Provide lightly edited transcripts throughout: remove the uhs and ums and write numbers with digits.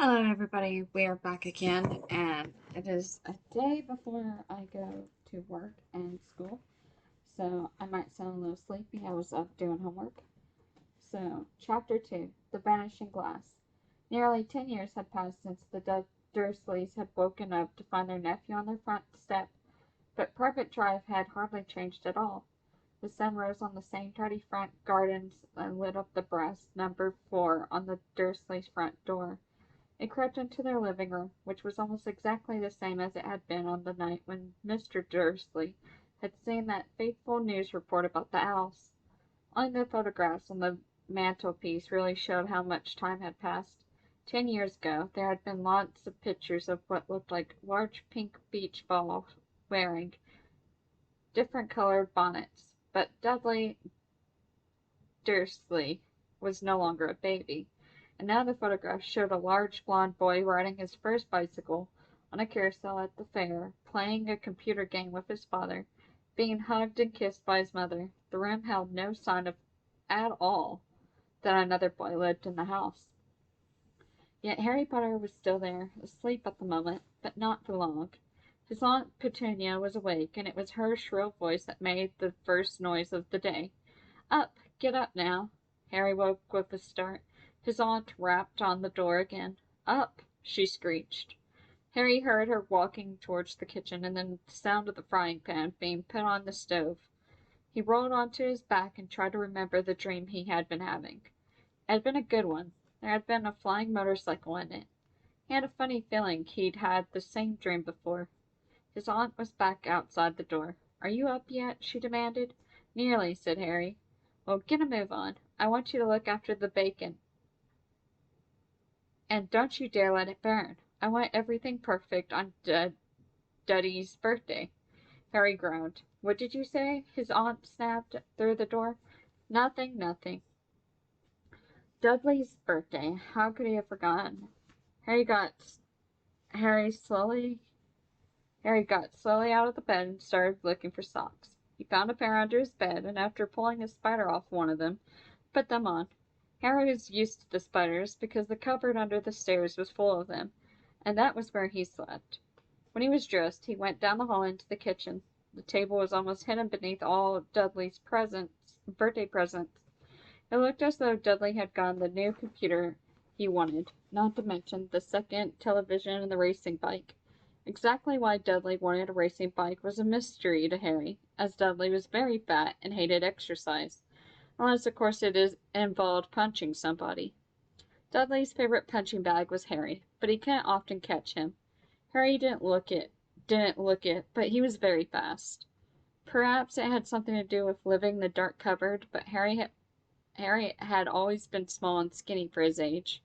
Hello, everybody. We are back again, and it is a day before I go to work and school, so I might sound a little sleepy. I was up doing homework. So, Chapter 2 The Vanishing Glass. Nearly 10 years had passed since the Dursleys had woken up to find their nephew on their front step, but Privet Drive had hardly changed at all. The sun rose on the same tidy front gardens and lit up the brass number 4 on the Dursleys' front door. It crept into their living room, which was almost exactly the same as it had been on the night when Mr. Dursley had seen that fateful news report about the owls. Only the photographs on the mantelpiece really showed how much time had passed. 10 years ago, there had been lots of pictures of what looked like large pink beach balls wearing different colored bonnets, but Dudley Dursley was no longer a baby, and now the photograph showed a large blond boy riding his first bicycle on a carousel at the fair, playing a computer game with his father, being hugged and kissed by his mother. The room held no sign of at all that another boy lived in the house. Yet Harry Potter was still there, asleep at the moment, but not for long. His Aunt Petunia was awake, and it was her shrill voice that made the first noise of the day. Up! Get up now! Harry woke with a start. His aunt rapped on the door again. Up! She screeched. Harry heard her walking towards the kitchen, and then the sound of the frying pan being put on the stove. He rolled onto his back and tried to remember the dream he had been having. It had been a good one. There had been a flying motorcycle in it. He had a funny feeling he'd had the same dream before. His aunt was back outside the door. Are you up yet? She demanded. Nearly, said Harry. Well, get a move on. I want you to look after the bacon. And don't you dare let it burn. I want everything perfect on Duddy's birthday. Harry groaned. What did you say? His aunt snapped through the door. Nothing, nothing. Dudley's birthday. How could he have forgotten? Harry got slowly out of the bed and started looking for socks. He found a pair under his bed, and after pulling a spider off one of them, put them on. Harry was used to the spiders because the cupboard under the stairs was full of them, and that was where he slept. When he was dressed, he went down the hall into the kitchen. The table was almost hidden beneath all Dudley's birthday presents. It looked as though Dudley had gotten the new computer he wanted, not to mention the second television and the racing bike. Exactly why Dudley wanted a racing bike was a mystery to Harry, as Dudley was very fat and hated exercise, unless of course involved punching somebody. Dudley's favorite punching bag was Harry, but he couldn't often catch him. Harry didn't look it, but he was very fast. Perhaps it had something to do with living in the dark cupboard, but Harry had always been small and skinny for his age.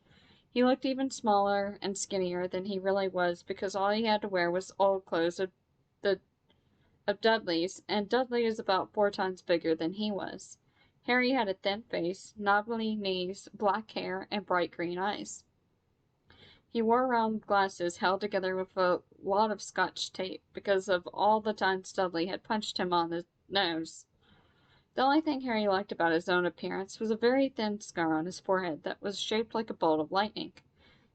He looked even smaller and skinnier than he really was because all he had to wear was old clothes of Dudley's, and Dudley was about 4 times bigger than he was. Harry had a thin face, knobbly knees, black hair, and bright green eyes. He wore round glasses held together with a lot of Scotch tape because of all the times Dudley had punched him on the nose. The only thing Harry liked about his own appearance was a very thin scar on his forehead that was shaped like a bolt of lightning.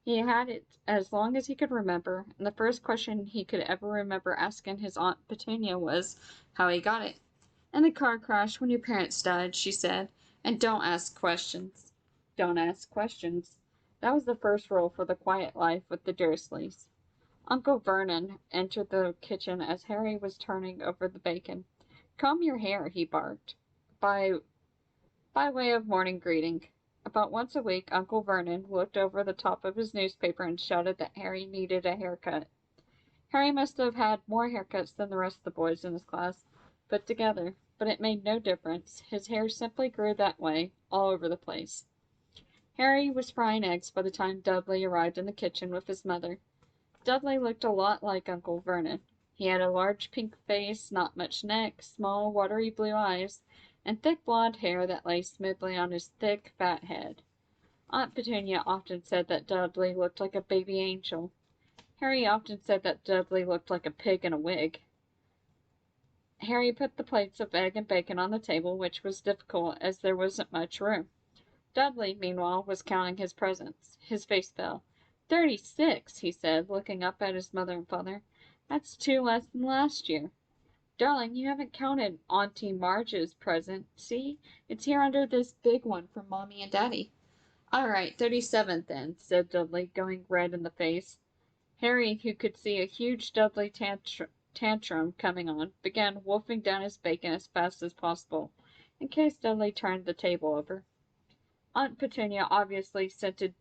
He had it as long as he could remember, and the first question he could ever remember asking his Aunt Petunia was how he got it. In the car crash when your parents died, she said, and don't ask questions. Don't ask questions. That was the first rule for the quiet life with the Dursleys. Uncle Vernon entered the kitchen as Harry was turning over the bacon. Comb your hair, he barked, by way of morning greeting. About once a week, Uncle Vernon looked over the top of his newspaper and shouted that Harry needed a haircut. Harry must have had more haircuts than the rest of the boys in his class put together, but it made no difference. His hair simply grew that way, all over the place. Harry was frying eggs by the time Dudley arrived in the kitchen with his mother. Dudley looked a lot like Uncle Vernon. He had a large pink face, not much neck, small watery blue eyes, and thick blonde hair that lay smoothly on his thick, fat head. Aunt Petunia often said that Dudley looked like a baby angel. Harry often said that Dudley looked like a pig in a wig. Harry put the plates of egg and bacon on the table, which was difficult as there wasn't much room. Dudley, meanwhile, was counting his presents. His face fell. 36, he said, looking up at his mother and father. That's 2 less than last year. Darling, you haven't counted Auntie Marge's present. See? It's here under this big one from Mommy and Daddy. All right, 37 then, said Dudley, going red in the face. Harry, who could see a huge Dudley tantrum coming on, began wolfing down his bacon as fast as possible, in case Dudley turned the table over. Aunt Petunia obviously scented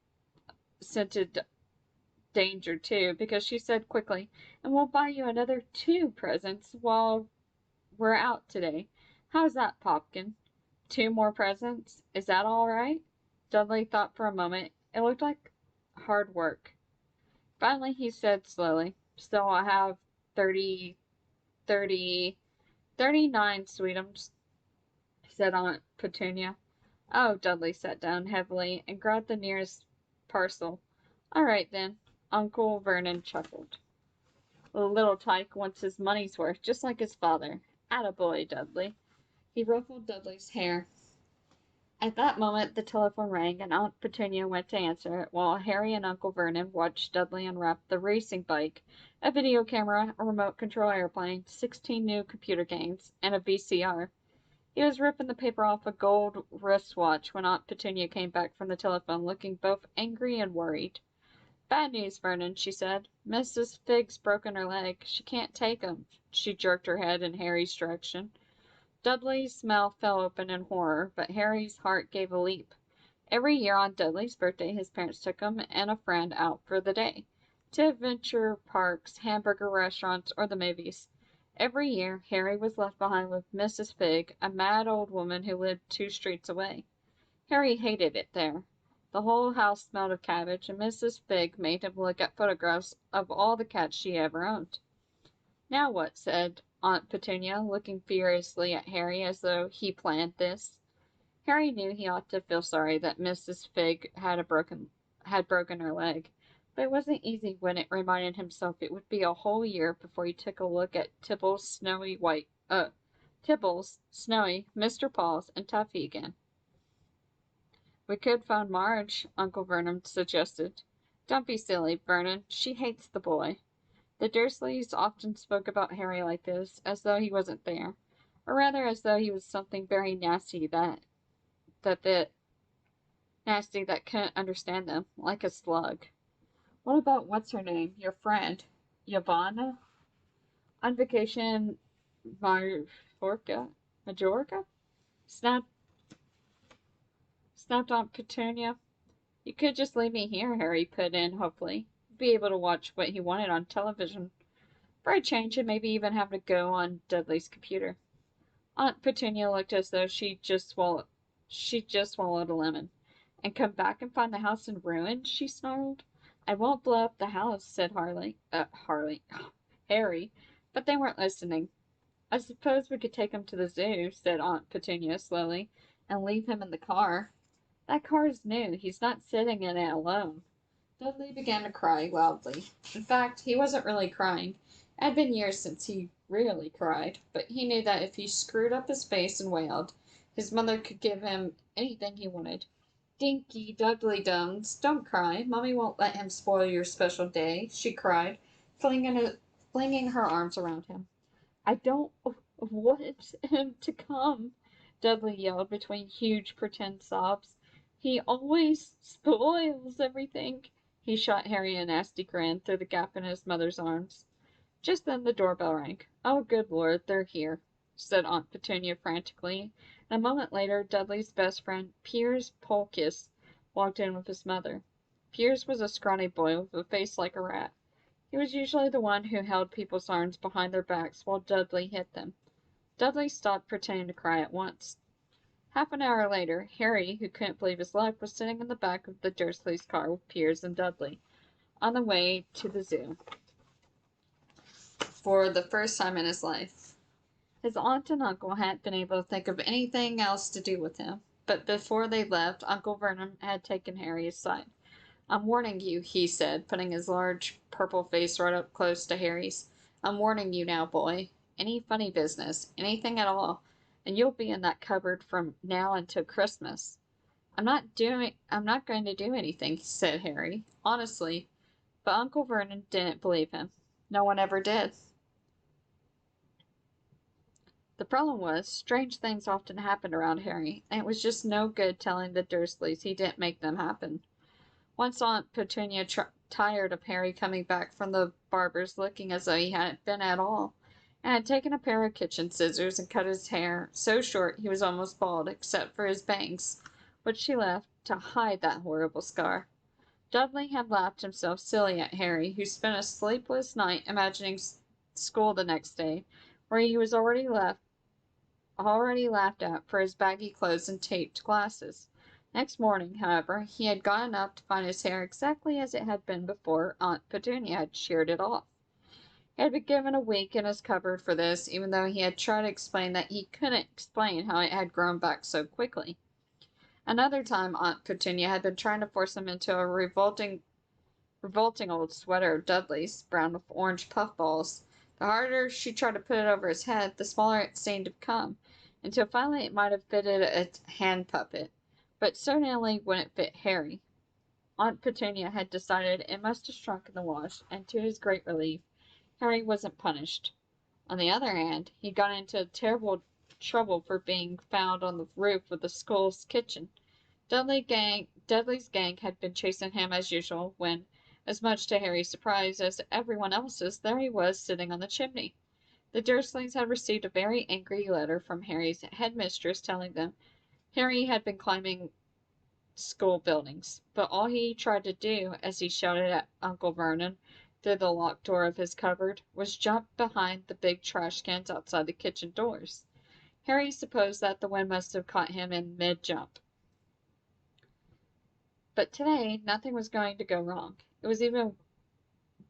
danger too, because she said quickly, "And we'll buy you another 2 presents while we're out today. How's that, Popkin? 2 more presents? Is that all right?" Dudley thought for a moment. It looked like hard work. Finally, he said slowly, "So I'll have 30, 30, 39 sweetums," said Aunt Petunia. Oh, Dudley sat down heavily and grabbed the nearest parcel. All right, then. Uncle Vernon chuckled. The little tyke wants his money's worth, just like his father. Attaboy, Dudley. He ruffled Dudley's hair. At that moment, the telephone rang, and Aunt Petunia went to answer it, while Harry and Uncle Vernon watched Dudley unwrap the racing bike, a video camera, a remote control airplane, 16 new computer games, and a VCR. He was ripping the paper off a gold wristwatch when Aunt Petunia came back from the telephone, looking both angry and worried. "Bad news, Vernon," she said. "Mrs. Figg's broken her leg. She can't take 'em." She jerked her head in Harry's direction. Dudley's mouth fell open in horror, but Harry's heart gave a leap. Every year on Dudley's birthday, his parents took him and a friend out for the day, to adventure parks, hamburger restaurants, or the movies. Every year, Harry was left behind with Mrs. Figg, a mad old woman who lived 2 streets away. Harry hated it there. The whole house smelled of cabbage, and Mrs. Figg made him look at photographs of all the cats she ever owned. "Now what?" said Aunt Petunia, looking furiously at Harry as though he planned this. Harry knew he ought to feel sorry that Mrs. Figg had broken her leg, but it wasn't easy when it reminded himself it would be a whole year before he took a look at Tibbles, Snowy, Mr. Paws, and Tuffy again. "We could phone Marge," Uncle Vernon suggested. "Don't be silly, Vernon. She hates the boy." The Dursleys often spoke about Harry like this, as though he wasn't there, or rather as though he was something very nasty that couldn't understand them, like a slug. "What about what's her name, your friend, Yavanna? On vacation, Majorca?" Snapped Aunt Petunia. "You could just leave me here," Harry put in hopefully. He'd be able to watch what he wanted on television. For a change, and maybe even have to go on Dudley's computer. Aunt Petunia looked as though she'd just swallowed a lemon. "And come back and find the house in ruins?" she snarled. "I won't blow up the house," said Harry, but they weren't listening. "I suppose we could take him to the zoo," said Aunt Petunia slowly, "and leave him in the car." "That car is new. He's not sitting in it alone." Dudley began to cry loudly. In fact, he wasn't really crying. It had been years since he really cried, but he knew that if he screwed up his face and wailed, his mother could give him anything he wanted. "Dinky Dudley Duns, don't cry. Mommy won't let him spoil your special day," she cried, flinging her arms around him. "I don't want him to come," Dudley yelled between huge pretend sobs. "He always spoils everything." He shot Harry a nasty grin through the gap in his mother's arms. Just then the doorbell rang. "Oh, good Lord, they're here," said Aunt Petunia frantically, and a moment later Dudley's best friend, Piers Polkiss, walked in with his mother. Piers was a scrawny boy with a face like a rat. He was usually the one who held people's arms behind their backs while Dudley hit them. Dudley stopped pretending to cry at once. Half an hour later, Harry, who couldn't believe his luck, was sitting in the back of the Dursleys' car with Piers and Dudley, on the way to the zoo for the first time in his life. His aunt and uncle hadn't been able to think of anything else to do with him, but before they left, Uncle Vernon had taken Harry aside. "I'm warning you," he said, putting his large purple face right up close to Harry's. "I'm warning you now, boy. Any funny business, anything at all, and you'll be in that cupboard from now until Christmas." I'm not going to do anything," said Harry. "Honestly, But Uncle Vernon didn't believe him. No one ever did. The problem was, strange things often happened around Harry, and it was just no good telling the Dursleys he didn't make them happen. Once Aunt Petunia, tired of Harry coming back from the barber's looking as though he hadn't been at all, and had taken a pair of kitchen scissors and cut his hair so short he was almost bald except for his bangs, which she left to hide that horrible scar. Dudley had laughed himself silly at Harry, who spent a sleepless night imagining school the next day, where he was already laughed at for his baggy clothes and taped glasses. Next morning, however, he had gotten up to find his hair exactly as it had been before Aunt Petunia had sheared it off. He had been given a week in his cupboard for this, even though he had tried to explain that he couldn't explain how it had grown back so quickly. Another time Aunt Petunia had been trying to force him into a revolting old sweater of Dudley's, brown with orange puffballs. The harder she tried to put it over his head, the smaller it seemed to become, until finally it might have fitted a hand puppet, but certainly wouldn't fit Harry. Aunt Petunia had decided it must have shrunk in the wash, and to his great relief, Harry wasn't punished. On the other hand, he got into terrible trouble for being found on the roof of the school's kitchen. Dudley's gang had been chasing him as usual when, as much to Harry's surprise as everyone else's, there he was sitting on the chimney. The Dursleys had received a very angry letter from Harry's headmistress telling them Harry had been climbing school buildings, but all he tried to do, as he shouted at Uncle Vernon through the locked door of his cupboard, was jump behind the big trash cans outside the kitchen doors. Harry supposed that the wind must have caught him in mid-jump. But today, nothing was going to go wrong. It was even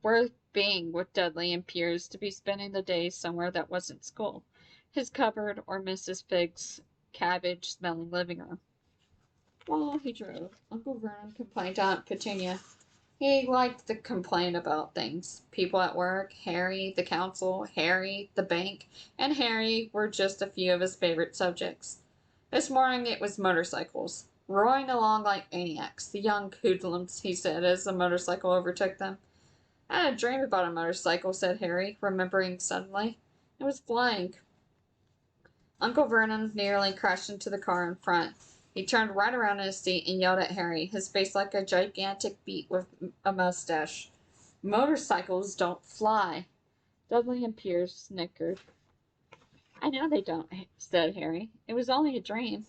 worth being with Dudley and Piers to be spending the day somewhere that wasn't school, his cupboard, or Mrs. Figg's cabbage-smelling living room. While he drove, Uncle Vernon complained to Aunt Petunia. He liked to complain about things. People at work, Harry, the council, Harry, the bank, and Harry were just a few of his favorite subjects. This morning it was motorcycles. Roaring along like maniacs, the young hoodlums, he said as the motorcycle overtook them. I had a dream about a motorcycle, said Harry, remembering suddenly. It was flying. Uncle Vernon nearly crashed into the car in front. He turned right around in his seat and yelled at Harry, his face like a gigantic beet with a mustache. Motorcycles don't fly. Dudley and Piers snickered. I know they don't, said Harry. It was only a dream.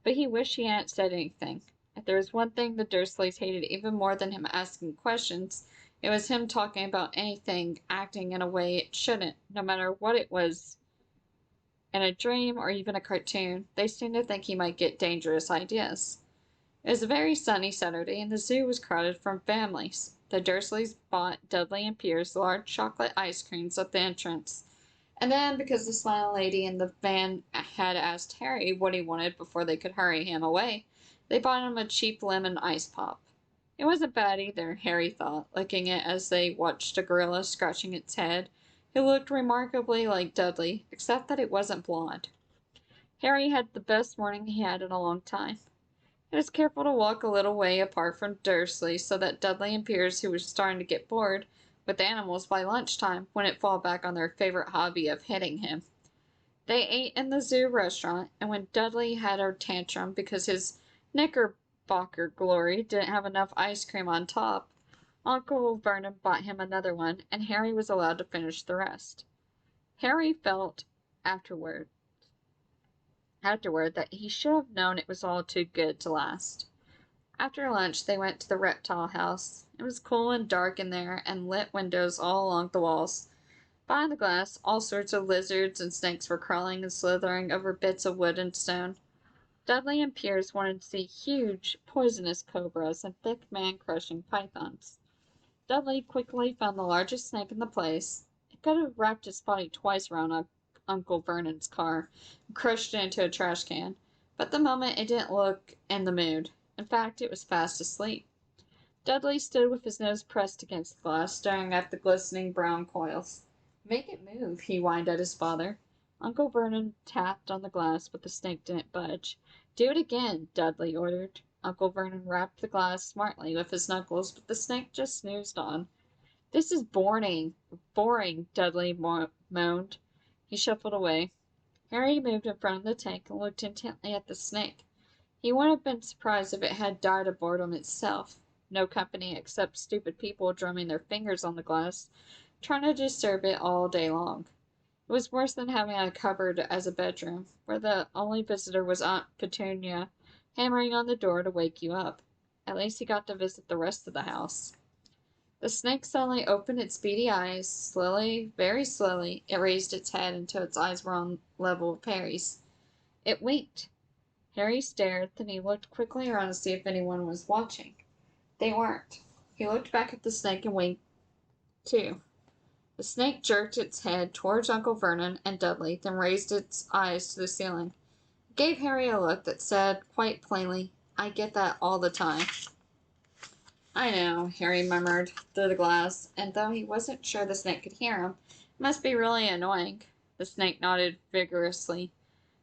But he wished he hadn't said anything. If there was one thing the Dursleys hated even more than him asking questions, it was him talking about anything acting in a way it shouldn't, no matter what it was. In a dream or even a cartoon, they seemed to think he might get dangerous ideas. It was a very sunny Saturday, and the zoo was crowded from families. The Dursleys bought Dudley and Piers large chocolate ice creams at the entrance. And then, because the smiling lady in the van had asked Harry what he wanted before they could hurry him away, they bought him a cheap lemon ice pop. It wasn't bad either, Harry thought, licking it as they watched a gorilla scratching its head. It looked remarkably like Dudley, except that it wasn't blonde. Harry had the best morning he had in a long time. He was careful to walk a little way apart from Dursley so that Dudley and Piers, who were starting to get bored with animals by lunchtime, wouldn't fall back on their favorite hobby of hitting him. They ate in the zoo restaurant, and when Dudley had a tantrum because his Knickerbocker glory didn't have enough ice cream on top, Uncle Vernon bought him another one, and Harry was allowed to finish the rest. Harry felt afterward that he should have known it was all too good to last. After lunch, they went to the reptile house. It was cool and dark in there, and lit windows all along the walls. Behind the glass, all sorts of lizards and snakes were crawling and slithering over bits of wood and stone. Dudley and Piers wanted to see huge, poisonous cobras and thick, man-crushing pythons. Dudley quickly found the largest snake in the place. It could have wrapped its body twice around Uncle Vernon's car and crushed it into a trash can, but at the moment it didn't look in the mood. In fact, it was fast asleep. Dudley stood with his nose pressed against the glass, staring at the glistening brown coils. Make it move, he whined at his father. Uncle Vernon tapped on the glass, but the snake didn't budge. Do it again, Dudley ordered. Uncle Vernon rapped the glass smartly with his knuckles, but the snake just snoozed on. This is boring, Dudley moaned. He shuffled away. Harry moved in front of the tank and looked intently at the snake. He wouldn't have been surprised if it had died of boredom itself. No company except stupid people drumming their fingers on the glass, trying to disturb it all day long. It was worse than having a cupboard as a bedroom, where the only visitor was Aunt Petunia, hammering on the door to wake you up. At least he got to visit the rest of the house. The snake suddenly opened its beady eyes. Slowly, very slowly, it raised its head until its eyes were on level with Harry's. It winked. Harry stared, then he looked quickly around to see if anyone was watching. They weren't. He looked back at the snake and winked, too. The snake jerked its head towards Uncle Vernon and Dudley, then raised its eyes to the ceiling. It gave Harry a look that said, quite plainly, I get that all the time. I know, Harry murmured through the glass, and though he wasn't sure the snake could hear him, it must be really annoying. The snake nodded vigorously.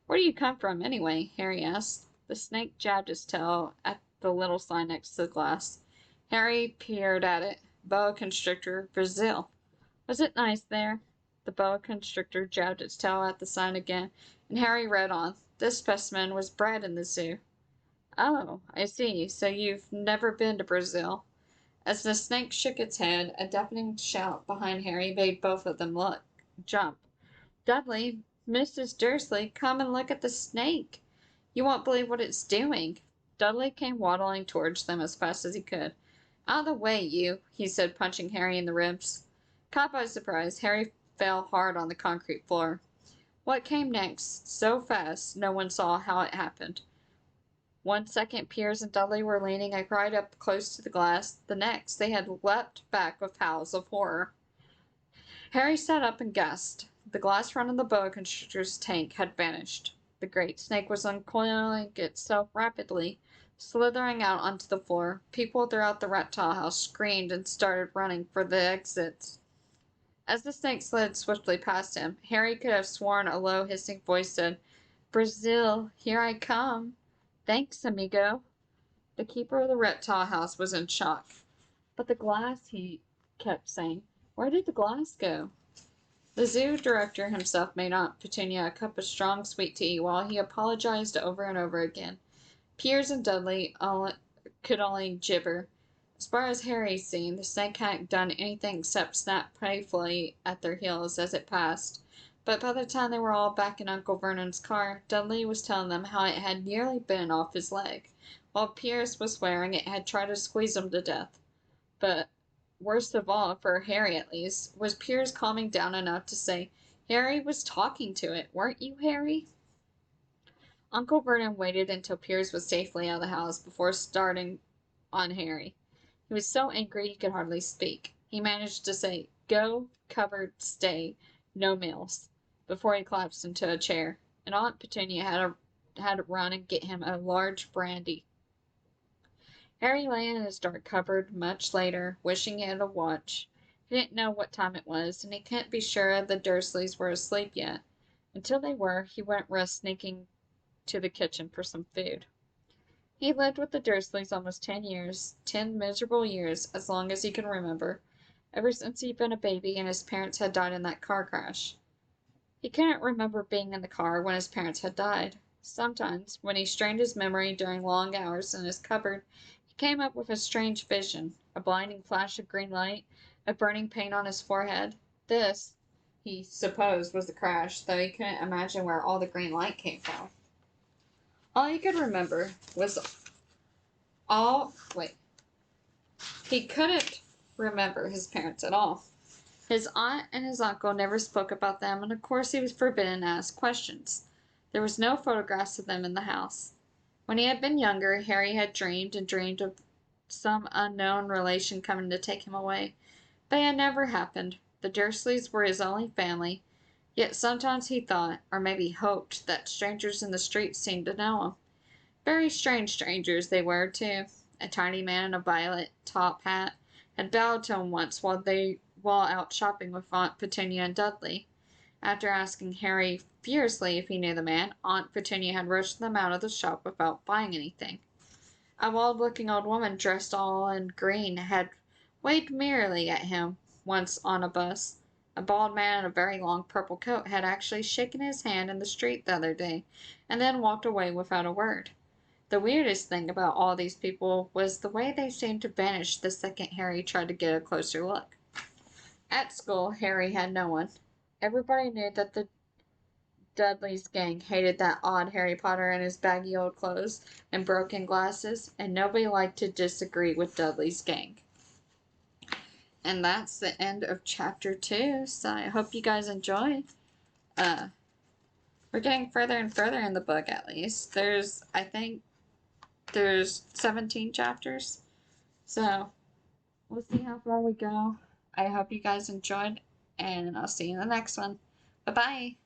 Where do you come from, anyway? Harry asked. The snake jabbed its tail at the little sign next to the glass. Harry peered at it. Boa constrictor, Brazil. Was it nice there? The boa constrictor jabbed its tail at the sign again, and Harry read on. This specimen was bred in the zoo. Oh, I see. So you've never been to Brazil. As the snake shook its head, a deafening shout behind Harry made both of them jump. Dudley, Mrs. Dursley, come and look at the snake. You won't believe what it's doing. Dudley came waddling towards them as fast as he could. Out of the way, you, he said, punching Harry in the ribs. Caught by surprise, Harry fell hard on the concrete floor. What came next? So fast, no one saw how it happened. 1 second, Piers and Dudley were leaning right up close to the glass. The next, they had leapt back with howls of horror. Harry sat up and gasped. The glass front of the boa constrictor's tank had vanished. The great snake was uncoiling itself rapidly, slithering out onto the floor. People throughout the reptile house screamed and started running for the exits. As the snake slid swiftly past him, Harry could have sworn a low, hissing voice said, Brazil, here I come. Thanks, amigo. The keeper of the reptile house was in shock. But the glass, he kept saying. Where did the glass go? The zoo director himself made Aunt Petunia a cup of strong sweet tea while he apologized over and over again. Piers and Dudley could only gibber. As far as Harry's seen, the snake hadn't done anything except snap playfully at their heels as it passed. But by the time they were all back in Uncle Vernon's car, Dudley was telling them how it had nearly bitten off his leg, while Piers was swearing it had tried to squeeze him to death. But worst of all, for Harry at least, was Piers calming down enough to say, Harry was talking to it, weren't you, Harry? Uncle Vernon waited until Piers was safely out of the house before starting on Harry. He was so angry he could hardly speak. He managed to say, Go, cupboard, stay, no meals, before he collapsed into a chair, and Aunt Petunia had to run and get him a large brandy. Harry lay in his dark cupboard much later, wishing he had a watch. He didn't know what time it was, and he couldn't be sure the Dursleys were asleep yet. Until they were, he wouldn't risk sneaking to the kitchen for some food. He lived with the Dursleys almost 10 years, 10 miserable years, as long as he can remember, ever since he'd been a baby and his parents had died in that car crash. He couldn't remember being in the car when his parents had died. Sometimes, when he strained his memory during long hours in his cupboard, he came up with a strange vision, a blinding flash of green light, a burning pain on his forehead. This, he supposed, was the crash, though he couldn't imagine where all the green light came from. All he could remember was he couldn't remember his parents at all. His aunt and his uncle never spoke about them, and of course he was forbidden to ask questions. There was no photographs of them in the house. When he had been younger, Harry had dreamed and dreamed of some unknown relation coming to take him away, but it had never happened. The Dursleys were his only family, yet sometimes he thought, or maybe hoped, that strangers in the street seemed to know him. Very strange strangers they were, too. A tiny man in a violet top hat had bowed to him once while out shopping with Aunt Petunia and Dudley. After asking Harry fiercely if he knew the man, Aunt Petunia had rushed them out of the shop without buying anything. A wild-looking old woman dressed all in green had waved merrily at him once on a bus. A bald man in a very long purple coat had actually shaken his hand in the street the other day, and then walked away without a word. The weirdest thing about all these people was the way they seemed to vanish the second Harry tried to get a closer look. At school, Harry had no one. Everybody knew that the Dudley's gang hated that odd Harry Potter in his baggy old clothes and broken glasses, and nobody liked to disagree with Dudley's gang. And that's the end of chapter 2, so I hope you guys enjoy. We're getting further and further in the book, at least. I think there's 17 chapters, so we'll see how far we go. I hope you guys enjoyed, and I'll see you in the next one. Bye-bye!